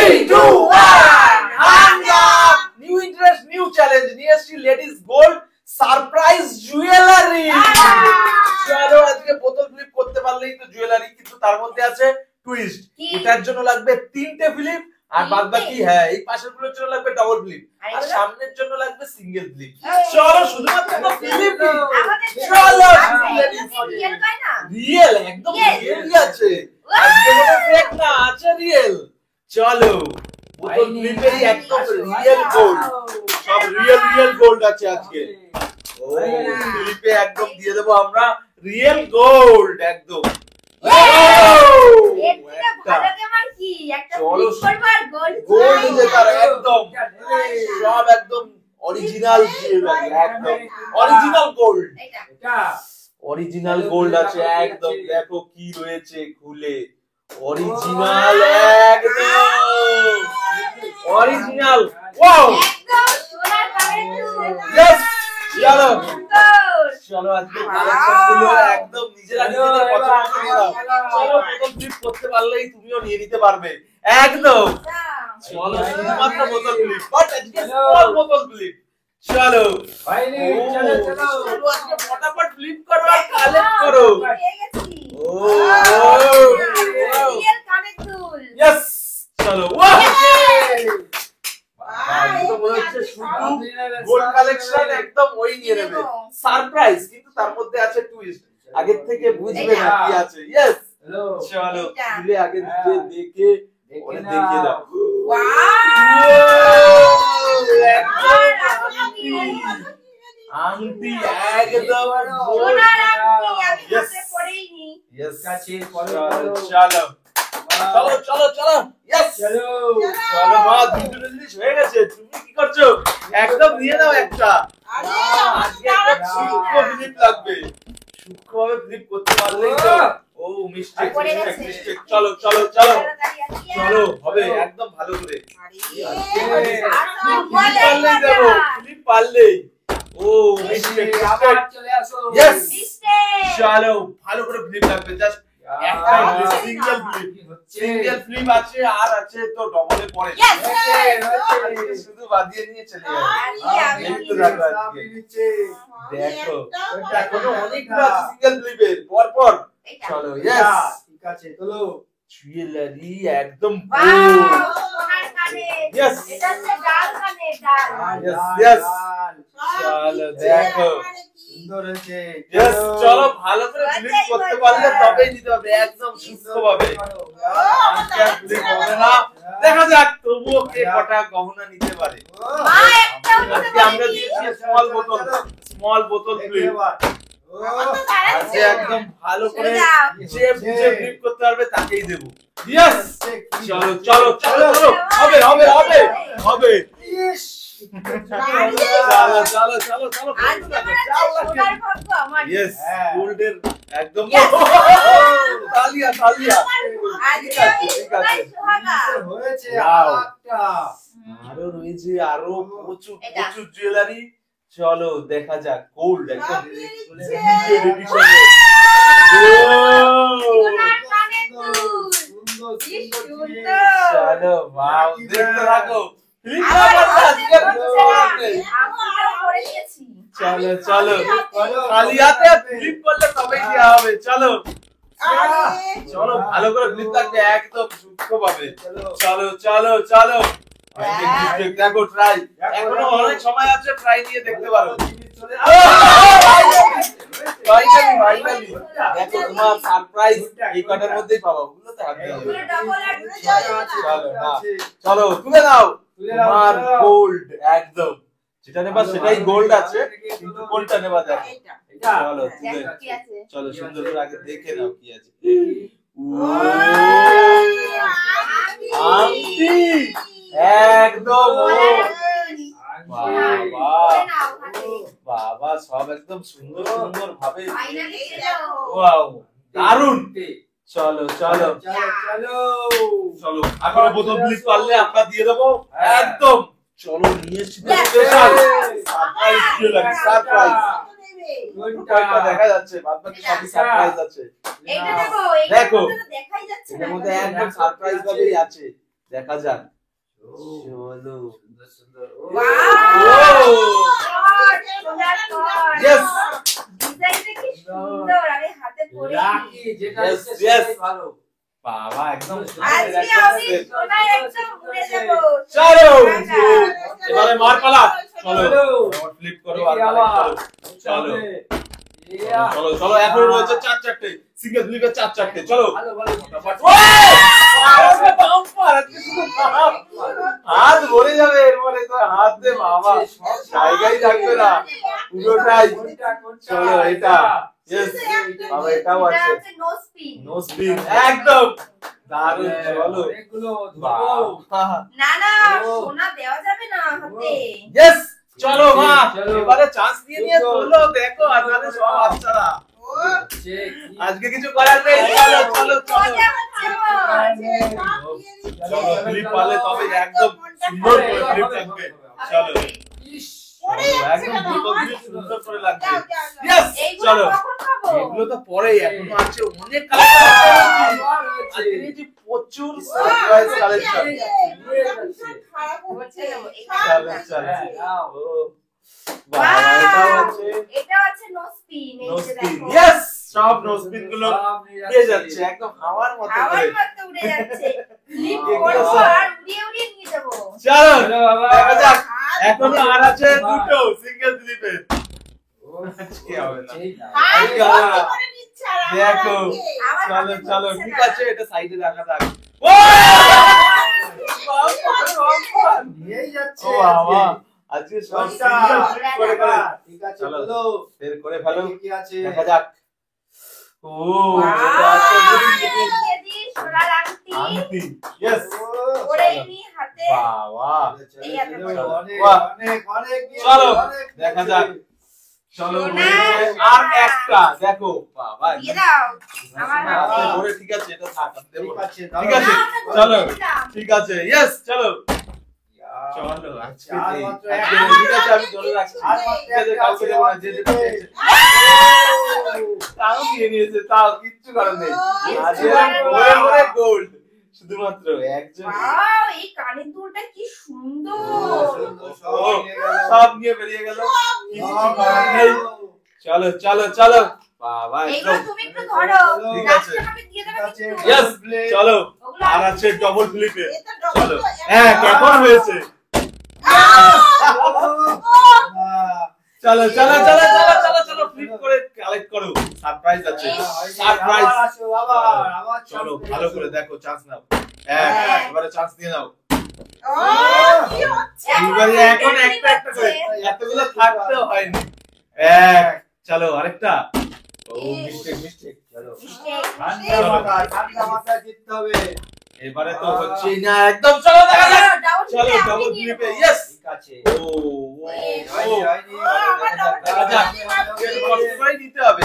3, 2, 1, hands up! New interest, new challenge. নিয়ে এসেছি ladies gold surprise jewellery. চলো আজকে বোতল ফ্লিপ করতে পারলেই তো জুয়েলারি, কিন্তু তার মধ্যে আছে টুইস্ট। এটার জন্য লাগবে 3টে ফ্লিপ, আর বাদ বাকি হ্যাঁ এই পাশের গুলোর জন্য লাগবে ডাবল ফ্লিপ, আর সামনের জন্য লাগবে সিঙ্গেল ফ্লিপ। চলো শুধুমাত্র ফ্লিপ, চলো রিয়েল, একদম রিয়েলই আছে, আজকে কোনো ফেক না, আছে রিয়েল। চলো বোতল ফ্লিপেরই একদম রিয়েল গোল্ড, সব রিয়েল গোল্ড আছে আজকে। ও ফ্লিপে একদম দিয়ে দেবো আমরা রিয়েল গোল্ড একদম। সব একদম অরিজিনাল, একদম অরিজিনাল গোল্ড, অরিজিনাল গোল্ড আছে একদম। দেখো কি রয়েছে খুলে, অরিজিনাল একদম অরিজিনাল। ওয়াও यस চলো চলো আজকে কালেকশন গুলো একদম নিজেরা নিজেদের পছন্দ করে নাও। চলো বোতল ফ্লিপ করতে পারলেই তুমিও নিয়ে নিতে পারবে একদম। চলো শুধুমাত্র বোতল ফ্লিপ, বাট আজকে স্মল বোতল ফ্লিপ। চলো ফাইনালি চলো চলো আজকে ফটাফট ফ্লিপ করো আর কালেক্ট করো। ও রিয়েল কানেক্ট টুল। यस চলো ওয়াও তো মনে হচ্ছে শুধু গোল্ড কালেকশন একদম ওই নিয়ে নেবে, সারপ্রাইজ, কিন্তু তার মধ্যে আছে টুইস্ট, আগে থেকে বুঝবে না কি আছে। यस চলো খুলে আগে নিজে দেখে ওরে দেখিয়ে দাও। আংটি একদম সোনার আংটি আমি হাতে পরেই নি। यस চলো চলো চলো চলো यस চলো চলো মা দুটো জিনিস হয়ে গেছে, তুমি কি করছো? একদম নিয়ে নাও একটা। আজকে একটা সূক্ষ্ম ফ্লিপ লাগবে, সূক্ষ্মভাবে ফ্লিপ করতে পারলেই তো। ও মিস্টেক মিস্টেক। চলো চলো চলো চলো হবে একদম ভালো করে ফ্লিপ দেবো, ফ্লিপ পারলেই। ও মিস্টেক মিস্টেক চলে আসো। यस চলো ভালো করে ফ্লিপ লাগবে, জাস্ট একটা সিঙ্গেল ফ্লিপ, সিঙ্গেল ফ্লিপ আছে আর আছে তো ডবলে পড়ে, শুধু বাদিয়ে নিয়ে চলে যাবে। দেখতে থাকো আজকে, দেখো এখনো অনেকগুলো আছে সিঙ্গেল ফ্লিপের পর পর। চলো यस ঠিক আছে চলো জুয়েলারি একদম সোনার কানেক্ট। यस এটা হচ্ছে ডাল কানেক্ট, ডাল। यस यस চলো দেখো সুন্দর হয়েছে। यस চলো ভালো করে ফ্লিপ করতে পারলে তবেই নিতে হবে একদম সুস্থভাবে। আজকে ফ্লিপ হবে না, দেখা যাক তবুও কে কটা গহনা নিতে পারে। মা একটাও নিতে আজকে আমরা দিয়েছি স্মল বোতল ফ্লিপ। আজকে একদম ভালো করে যে বুঝে ফ্লিপ করতে পারবে তাকেই দেব। यस চলো চলো চলো চলো হবে হবে হবে হবে। চলো চলো চলো চলো সোনার ভাগ্য আমার। यस গোল্ডের একদম তালিয়া তালিয়া। আজকে আমি সোনার সোহাগা। হয়েছে Wow. আরেকটা। আরো রয়েছে আরো প্রচুর প্রচুর জুয়েলারি। চলো দেখা যাক গোল্ড একদম লিমিটেড এডিশনে। সোনার কানেক্ট টুল। সুন্দর কি সুন্দর জিনিস। সুন্দর। চলো ওয়াও দেখতে থাকো, ফ্লিপ করো আজকে আমরা পরে নিয়েছি। চলো চলো খালি হাতে ফ্লিপ করলে তবেই দেওয়া হবে। চলো চলো ভালো করে ফ্লিপ থাকবে একদম সূক্ষ্মভাবে। চলো চলো চলো দেখো ট্রাই, এখনো অনেক সময় আছে, ট্রাই নিয়ে দেখতে পারো। ফাইনালি ফাইনালি দেখো তোমার সারপ্রাইজ এই কটার মধ্যেই পাবো। ওগুলো তো হাতে হবে। পুরো ডাবল আর চলো না চলো তুলে নাও তোমার গোল্ড একদম, যেটা নেবা সেটাই গোল্ড আছে, কিন্তু কোনটা নেবা দেখো। চলো তুলে দেখো কি আছে। চলো সুন্দর করে আগে দেখে নাও কি আছে। আংটি একদম বাবা সব একদম সুন্দর সুন্দর ভাবে। ফাইনালি এলো। ওয়াও দারুন। চলো চলো চলো চলো এখনো বোতল ফ্লিপ পারলে আমরা দিয়ে দেবো একদম। চলো নিয়ে এসেছি স্পেশাল সারপ্রাইজ দিয়ে লাগে, সারপ্রাইজ। কয়টা দেখা যাচ্ছে, বাদ বাকি সবই সারপ্রাইজ আছে। এটা দেখো, দেখো। এটা দেখাই যাচ্ছে না। এর মধ্যে একদম সারপ্রাইজ ভাবেই আছে, দেখা যাক। চলো সুন্দর সুন্দর Yes. ডিজাইনটা কি সুন্দর, আমি হাতে পরে লাকি যেটা Yes, ইচ্ছে yes. সেটাই ভালো বাবা একদম আজকে আমি সোনায় একদম ঘুরে যাব। চলো এবারে মার পালা চলো চলো। ফ্লিপ করো দেখি আর আবার। চলো ইয়া চলো চলো এখন রয়েছে 4-4টে সিঙ্গেল ফ্লিপে 4-4টে চলো ভালো ভালো হাত ভরে যাবে এরপরে তো হাত দে বাবা জায়গায় থাকবে না পুরোটাই চলো এটা ইয়েস বাবা এটাও এটা আছে হচ্ছে নো স্পিন। নো স্পিন একদম দারুণ চলো অনেকগুলো বাবা না না ও। সোনা দেওয়া যাবে না হাতে। ইয়েস চলো মা চলো। এবারে চান্স দিয়ে নিয়ে তোলো দেখো আর নালে সব বাচ্চারা আজকে কিছু করার নেই চলো চলো চলো মজা হচ্ছে আমার। চলো ফ্লিপ পালে তবে একদম সুন্দর করে ফ্লিপ থাকবে চলো একদম দুটো ফ্লিপ সুন্দর করে লাগবে ইয়েস এইগুলো চলো কখন খাবো? এগুলো তো পরে এখনো আছে অনেক কালেকশন আজকে যে প্রচুর সারপ্রাইজ কালেকশন হচ্ছে না, চলো চলো ও বাবা এটাও আছে এটাও আছে নো স্পিন। এই নো যে স্পিন দেখো ইয়েস সব নো স্পিন গুলো দিয়ে যাচ্ছে একদম হাওয়ার মতো আমার করে মতো উড়ে যাচ্ছে। ক্লিপ এগুলো করবো সব- আর উড়িয়ে উড়িয়ে নিয়ে যাবো। চলো চলো বাবা। দেখা যাক এখন আর আছে দুটো সিঙ্গেল স্লিপে কি হবে না আজকে হবে না। দেখো আমার চলো হাতে চলো ধরছে ঠিক না। আছে এটা সাইডে রাখা থাক ও নিয়েই যাচ্ছে ও বাবা আজকে সব দশটা। সিঙ্গেল স্লিপ করে করে ঠিক আছে চলো চলো বের করে ফেলো কি আছে দেখা যাক ও এটা আছে দিদি সোনার আংটি আংটি ইয়েস পরে নি হাতে। বাবা এই হাতে চলো, পড়ো। অনেক বাহ। অনেক অনেক চলো, অনেক দেখা যাক। চলো সোনা, রয়েছে আর একটা দেখো বাবা দিয়ে দাও আমার হাতে। ধরে ঠিক আছে এটা থাক আমি দেবো ঠিক না। আছে ঠিক আছে না, ওটা চলো দিয়ে দিলাম। ঠিক আছে ইয়েস চলো চলো আজকে আর নেই। মাত্র আজকে একটা। নেই, ঠিক আছে আমি ধরে রাখছি আর মাত্র ঠিক আছে একটা কালকে আছে, দেবো না যে যেটা পেয়েছে। তাও নিয়ে নিয়েছে তাও কিচ্ছু করার নেই আজকে ভরে ভরে গোল্ড শুধুমাত্র একজন ওয়াও, এই কানের দুলটা কি সুন্দর। সব নিয়ে বেরিয়ে গেল কিছু করার নেই চলো চলো চলো বাবা এইগুলো একদম তুমি একটু ধরো। ঠিক আছে। লাস্টে আমি দিয়ে দেবো কিন্তু। ইয়েস চলো ওগুলো আর আমি আছে দিয়ে ডবল দেবো। ফ্লিপে চলো হ্যাঁ কেমন হয়েছে চলো চলো চলো চলো চলো চলো ফ্লিপ করে কালেক্ট করো সারপ্রাইজ আছে সারপ্রাইজ চলো ভালো করে দেখো চান্স নাও হ্যাঁ এবারে চান্স দিয়ে নাও এবারে এখন একটা একটা করে এতগুলো থাকতেও হয়নি এক চলো আরেকটা ও মিস্টেক মিস্টেক চলো এবারে তো হচ্ছে না একদম চলো দেখা যাক চলো ডবল ফ্লিপে ইয়েস ও দেখা যাক কষ্ট করে নিতে হবে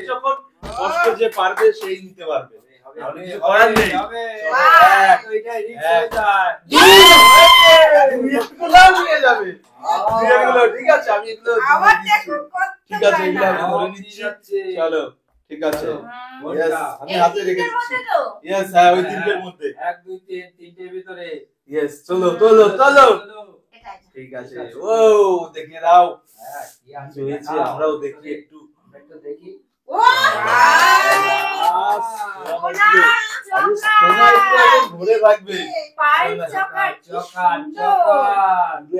যখন কষ্ট যে পারবে সেই নিতে পারবে কিছু করার নেই নিয়ে যাবে এগুলো ঠিক আছে আমি এগুলো আবার ধরে দিচ্ছি। দেখো কত ঠিক আছে এগুলো আমি জায়গা। ধরে নিচ্ছি চলো ঠিক আছে ইয়েস আমি এই হাতে রেখে তিনটের দিচ্ছি মধ্যে তো? ইয়েস হ্যাঁ ওই তিনটের মধ্যে 1 2 3 তিনটের ভিতরে ইয়েস চলো চলো চলো এটা এটা। ঠিক আছে ও দেখিয়ে দাও কি হয়েছে আমরাও দেখি একটু দেখি ভরে রাখবে পায়ের চাকার কি সুন্দর।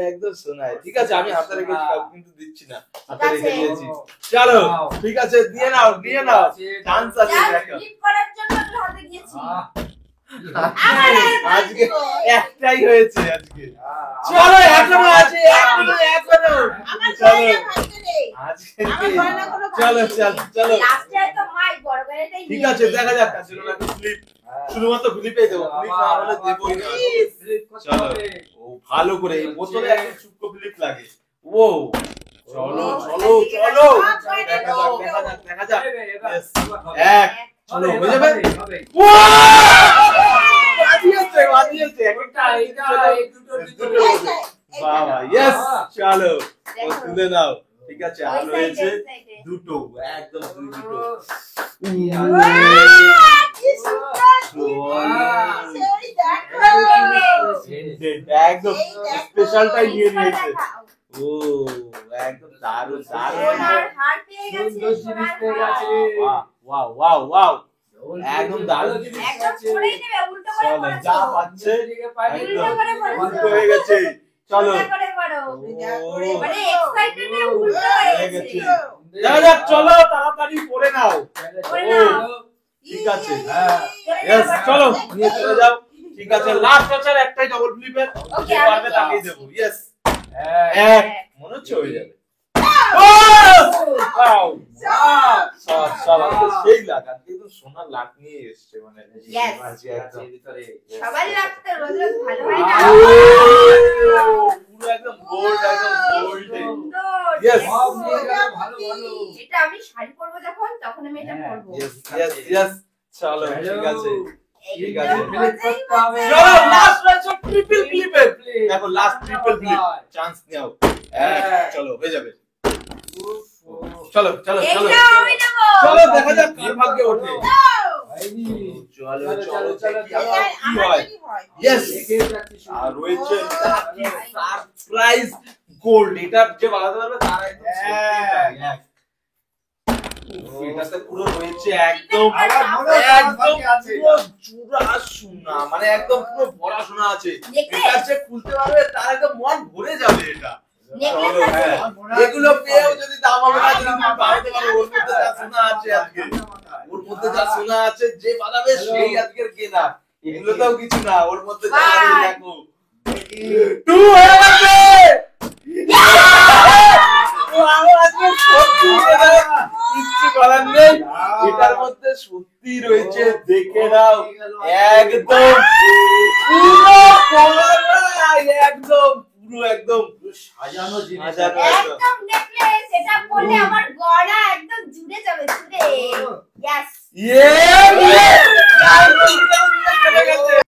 একদম শোনায় ঠিক আছে আমি হাতে রেখেছি কাউকে কিন্তু দিচ্ছি না হাতে ঠিক রেখে আছে। দিয়েছি চলো ঠিক আছে দিয়ে নাও চান্স আছে যা দেখো flip করার জন্য ওগুলো হাতে দিয়েছি। আজকে একটাই হয়েছে আজকে চলো এখনো আছে এখনো চলো আজকে চলো চলো চলো লাস্টে হয়তো মাই বড় গাড়িটাই ঠিক নিয়ে আছে যাবে। দেখা যাক কাছে ফ্লিপ শুধুমাত্র ফ্লিপেই দেবো ফ্লিপ না হলে দেবই না চলো ও ভালো করে এই বোতলে একটা চুপকো ফ্লিপ লাগে ও চলো চলো চলো দেখা যাক Yes. এক চলো হয়ে যাবে বাজিয়েছে বাবা ইয়েস চলো ও তুলে নাও ঠিক আছে আর ওই side এ, রয়েছে ওই side এ। দুটো একদম দুটো একদম স্পেশালটাই নিয়ে নিয়েছে। ও একদম দারুণ দারুণ। সোনার হার পেয়ে গেছে, সুন্দর জিনিস পেয়ে গেছে। ওয়াও ওয়াও ওয়াও একদম দারুণ। একদম পরেই নেবে, উল্টো করে চলো, পড়েছো। যা পাচ্ছে উল্টো করে পড়েছো। উল্টো হয়ে গেছে। চলো সোজা করে পড়ো। ও, মানে এক্সাইটেড এ উল্টো হয়ে গেছে। যাক যাক, চলো তাড়াতাড়ি পড়ে নাও। পড়ে ও, নাও। ঠিক আছে। হ্যাঁ। চলে ইয়েস, যাও, চলো চলো। নিয়ে চলে যাও। ঠিক আছে, লাস্ট আছে আর একটাই ডাবল ফ্লিপের। ওকে, যে আমি পারবে তাকেই দিচ্ছি। দেবো। ইয়েস, হ্যাঁ। এক মনে হচ্ছে হয়ে যাবে। ওয়াও, সব সব আজকে সেই লাগ, আজকে তো সোনার লাগ নিয়ে এসছে মানে। Yes. আজকে একদম ভিতরে সবার লাগতো রোজ রোজ ভালো হয় না। পুরো একদম গোল্ড, একদম গোল্ড। সুন্দর। Yes. সব নিয়ে গেল, ভালো ভালো। এটা আমি শাড়ি পরবো যখন, তখন আমি এটা হ্যাঁ, পরবো। ইয়েস ইয়েস ইয়েস, চলো ঠিক আছে। ঠিক আছে। একদম মজাই মজা। চলো লাস্ট রয়েছে ট্রিপল ক্লিপের। দেখো লাস্ট ট্রিপল ক্লিপ, চান্স নাও। হ্যাঁ। চলো হয়ে যাবে। চলো চলো চলো এইটা আমি নেবো। চলো, দেখা যাক কার ভাগ্যে ওঠে। হয়নি। চলো চলো, চলো চলো, দেখি চলো। আবার কি হয়। ইয়েস, দেখে যাচ্ছি শুধু। আর রয়েছে সারপ্রাইজ গোল্ড। এটা যে বানাতে পারবে তার একদম হ্যাঁ। এটাতে পুরো রয়েছে একদম আবার মনে হয় একদম বাকি আছে। পুরো জুড়া সোনা, মানে একদম পুরো ভরা সোনা আছে। Necklace? এটা যে খুলতে পারবে তার একদম মন ভরে যাবে। এটা Necklace চলো, আছে? হ্যাঁ। এগুলো পেয়েও যদি দাম হবে না, যদি তুমি বানাতে পারো, ওর মধ্যে যা সোনা আছে আজকে, ওর মধ্যে যা সোনা আছে যে বানাবে সেই আজকের কেনা। এগুলোতেও কিছু না, ওর মধ্যে যা আছে দেখো। 2 হয়ে গেছে। আজকে সত্যি কিচ্ছু করার নেই, এটার মধ্যে সত্যি রয়েছে। দেখে নাও একদম পুরো একদম পুরো একদম সাজানো জিনিস। সাজানো। একদম নেকলেস। এটা পরলে আমার গলা একদম জুড়ে যাবে, জুড়ে। ইয়েস। ইয়ে